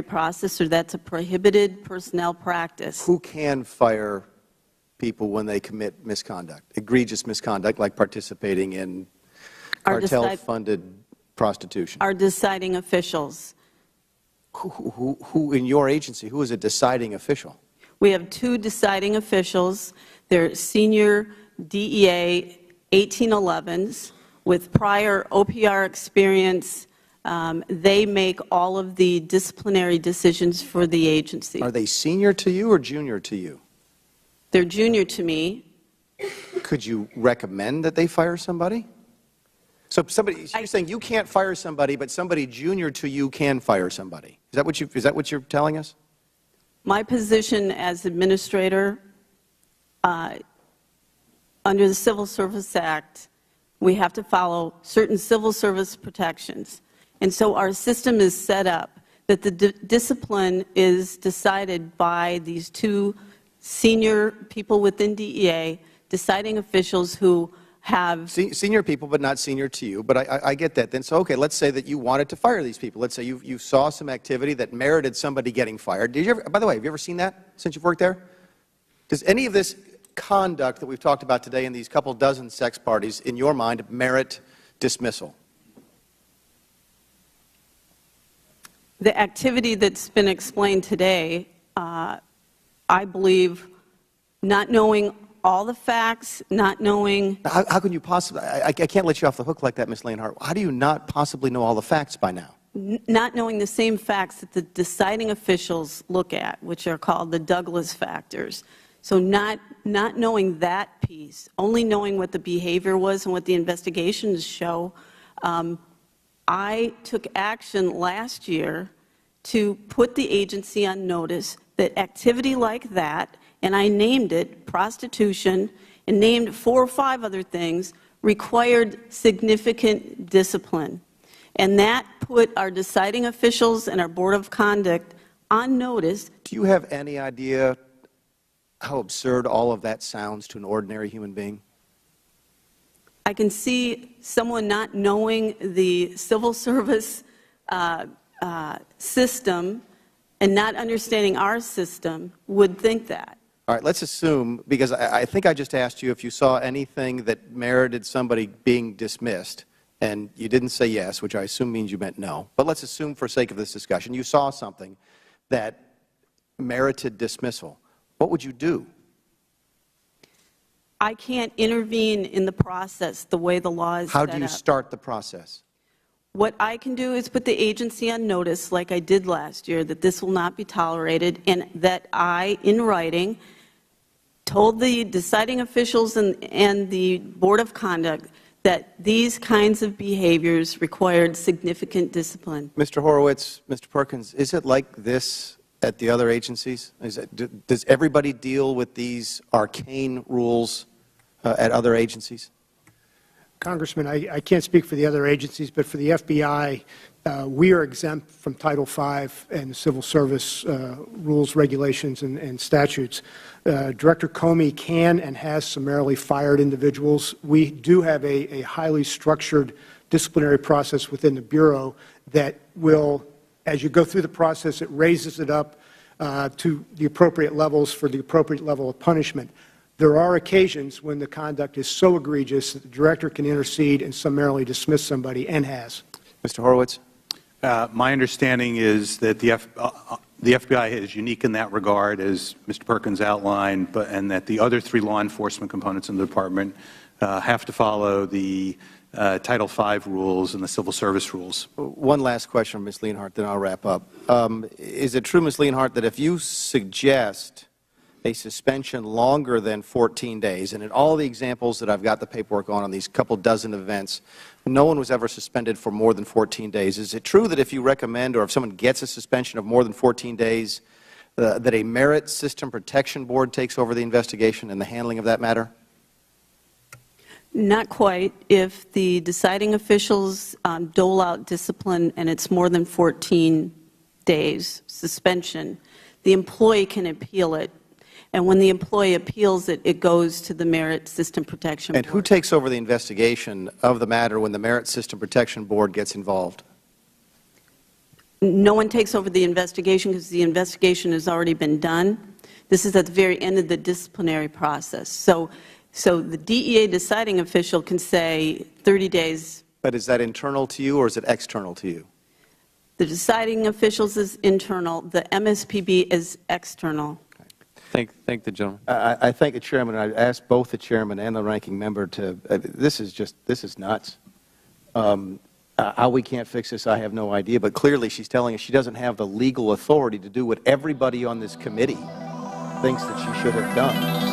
process, or that's a prohibited personnel practice. Who can fire people when they commit misconduct, egregious misconduct like participating in cartel-funded prostitution? Our deciding officials. Who in your agency, who is a deciding official? We have 2 deciding officials. They're senior DEA 1811s with prior OPR experience. They make all of the disciplinary decisions for the agency. Are they senior to you or junior to you? They're junior to me. Could you recommend that they fire somebody? So you're saying you can't fire somebody, but somebody junior to you can fire somebody. Is that what you're telling us? My position as administrator, under the Civil Service Act, we have to follow certain civil service protections. And so our system is set up that the discipline is decided by these 2 senior people within DEA, deciding officials who have senior people, but not senior to you. But I get that. Then, so okay, let's say that you wanted to fire these people. Let's say you saw some activity that merited somebody getting fired. Did you ever? By the way, have you ever seen that since you've worked there? Does any of this conduct that we've talked about today in these couple dozen sex parties, in your mind, merit dismissal? The activity that's been explained today, I believe, not knowing all the facts, not knowing. How can you possibly? I can't let you off the hook like that, Ms. Leonhardt. How do you not possibly know all the facts by now? Not knowing the same facts that the deciding officials look at, which are called the Douglas factors. So not knowing that piece, only knowing what the behavior was and what the investigations show. I took action last year to put the agency on notice that activity like that, and I named it prostitution and named 4 or 5 other things, required significant discipline. And that put our deciding officials and our Board of Conduct on notice. Do you have any idea how absurd all of that sounds to an ordinary human being? I can see someone not knowing the civil service system and not understanding our system would think that. All right, let's assume, because I think I just asked you if you saw anything that merited somebody being dismissed, and you didn't say yes, which I assume means you meant no. But let's assume, for sake of this discussion, you saw something that merited dismissal. What would you do? I can't intervene in the process the way the law is set up. How do you start the process? What I can do is put the agency on notice, like I did last year, that this will not be tolerated, and that I, in writing, told the deciding officials and the Board of Conduct that these kinds of behaviors required significant discipline. Mr. Horowitz, Mr. Perkins, is it like this at the other agencies? Does everybody deal with these arcane rules at other agencies? Congressman, I can't speak for the other agencies, but for the FBI, we are exempt from Title V and civil service rules, regulations, and statutes. Director Comey can and has summarily fired individuals. We do have a highly structured disciplinary process within the Bureau that will, as you go through the process, it raises it up to the appropriate levels for the appropriate level of punishment. There are occasions when the conduct is so egregious that the director can intercede and summarily dismiss somebody, and has. Mr. Horowitz? My understanding is that the FBI is unique in that regard, as Mr. Perkins outlined, and that the other 3 law enforcement components in the department have to follow the Title V rules and the civil service rules. One last question, Ms. Leonhardt, then I'll wrap up. Is it true, Ms. Leonhardt, that if you suggest a suspension longer than 14 days, and in all the examples that I've got the paperwork on these couple dozen events, no one was ever suspended for more than 14 days. Is it true that if you recommend, or if someone gets a suspension of more than 14 days, that a Merit System Protection Board takes over the investigation and the handling of that matter? Not quite. If the deciding officials dole out discipline and it's more than 14 days suspension, the employee can appeal it. And when the employee appeals it, it goes to the Merit System Protection Board. And who takes over the investigation of the matter when the Merit System Protection Board gets involved? No one takes over the investigation because the investigation has already been done. This is at the very end of the disciplinary process. So the DEA deciding official can say 30 days. But is that internal to you or is it external to you? The deciding officials is internal. The MSPB is external. Thank the gentleman. I thank the chairman, and I asked both the chairman and the ranking member to, this is nuts. How we can't fix this, I have no idea, but clearly she's telling us she doesn't have the legal authority to do what everybody on this committee thinks that she should have done.